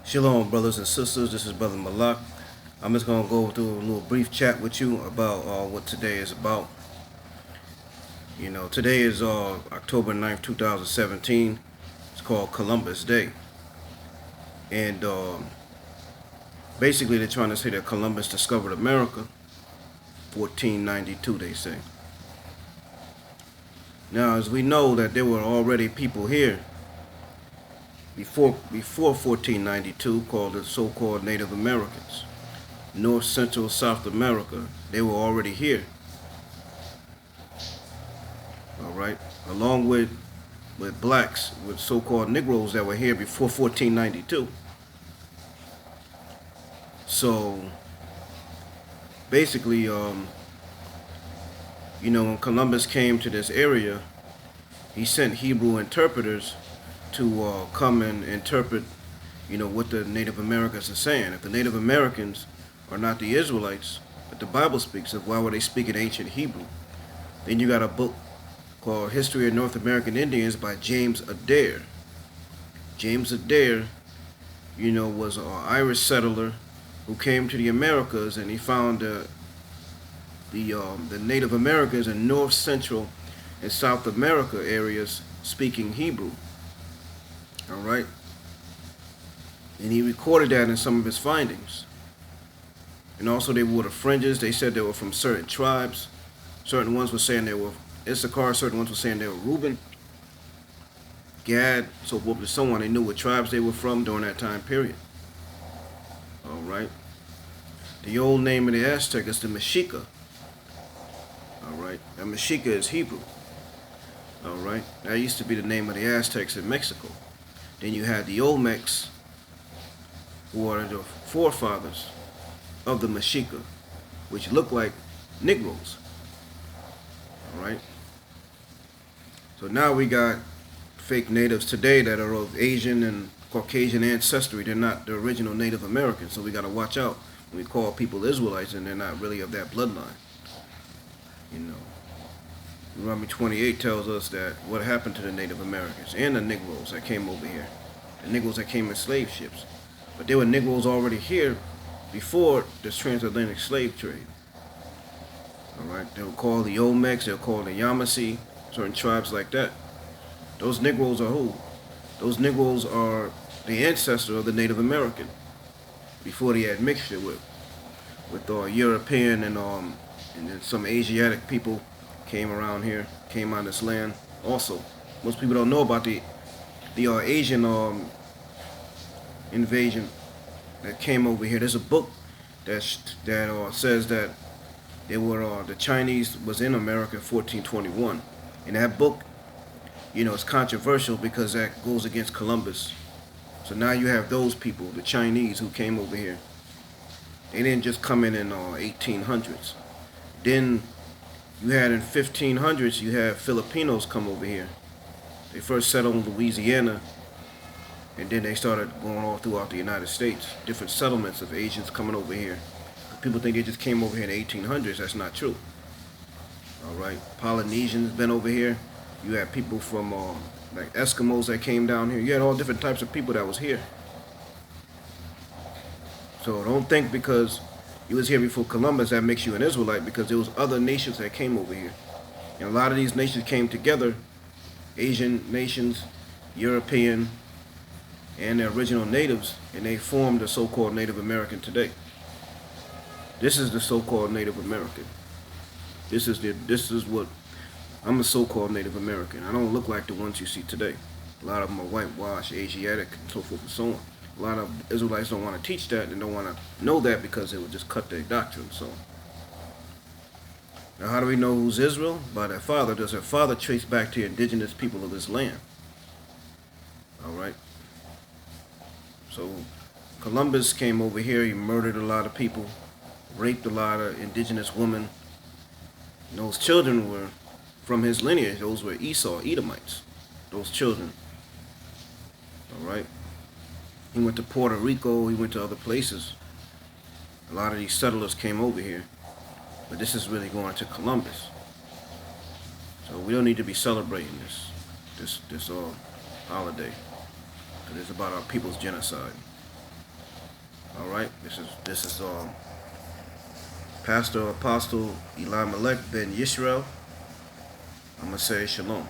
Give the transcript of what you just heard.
Shalom, brothers and sisters. This is Brother Malak. I'm just going to go through a little brief chat with you about what today is about. Today is October 9th, 2017. It's called Columbus Day. And basically, they're trying to say that Columbus discovered America, 1492, they say. Now, as we know that there were already people here before 1492 called the so-called Native Americans. North, Central, South America, they were already here. All right, along with blacks, with so-called Negroes that were here before 1492. So basically, when Columbus came to this area, he sent Hebrew interpreters to come and interpret, what the Native Americans are saying. If the Native Americans are not the Israelites that the Bible speaks of, why were they speaking ancient Hebrew? Then you got a book called History of North American Indians by James Adair. James Adair, was an Irish settler who came to the Americas, and he found the Native Americans in North, Central, and South America areas speaking Hebrew. All right, and he recorded that in some of his findings. And also, they wore the fringes. They said they were from certain tribes. Certain ones were saying they were Issachar. Certain ones were saying they were Reuben, Gad, so forth and so on. They knew what tribes they were from during that time period. All right. The old name of the Aztec is the Mexica. All right. And Mexica is Hebrew. All right. That used to be the name of the Aztecs in Mexico. Then you had the Olmecs, who are the forefathers of the Mexica, which look like Negroes. All right. So now we got fake natives today that are of Asian and Caucasian ancestry. They're not the original Native Americans, so we got to watch out when we call people Israelites and they're not really of that bloodline. Deuteronomy 28 tells us that what happened to the Native Americans and the Negroes that came over here, the Negroes that came in slave ships. But there were Negroes already here before this transatlantic slave trade. All right, they were called the Olmecs, they were called the Yamasee, certain tribes like that. Those Negroes are who? Those Negroes are the ancestor of the Native American before they had mixture with European and then some Asiatic people came around here, came on this land. Also, most people don't know about the Asian invasion that came over here. There's a book that says that they were the Chinese was in America in 1421, and that book, it's controversial because that goes against Columbus. So now you have those people, the Chinese, who came over here. They didn't just come in 1800s. Then you had in 1500s, you had Filipinos come over here. They first settled in Louisiana, and then they started going all throughout the United States. Different settlements of Asians coming over here. People think they just came over here in the 1800s. That's not true. All right, Polynesians been over here. You had people from like Eskimos that came down here. You had all different types of people that was here. So don't think because you was here before Columbus that makes you an Israelite, because there was other nations that came over here. And a lot of these nations came together, Asian nations, European, and the original natives, and they formed the so-called Native American today. This is the so-called Native American. This is what I'm a so-called Native American. I don't look like the ones you see today. A lot of them are whitewashed, Asiatic, and so forth and so on. A lot of Israelites don't want to teach that and don't want to know that because it would just cut their doctrine. So now, how do we know who's Israel? By their father. Does their father trace back to the indigenous people of this land? All right. So Columbus came over here. He murdered a lot of people, raped a lot of indigenous women. And those children were from his lineage. Those were Esau, Edomites. Those children. All right. He went to Puerto Rico. He went to other places. A lot of these settlers came over here. But this is really going to Columbus. So we don't need to be celebrating this holiday, because it's about our people's genocide. All right. This is Pastor Apostle Elimelech ben Yisrael. I'm gonna say shalom.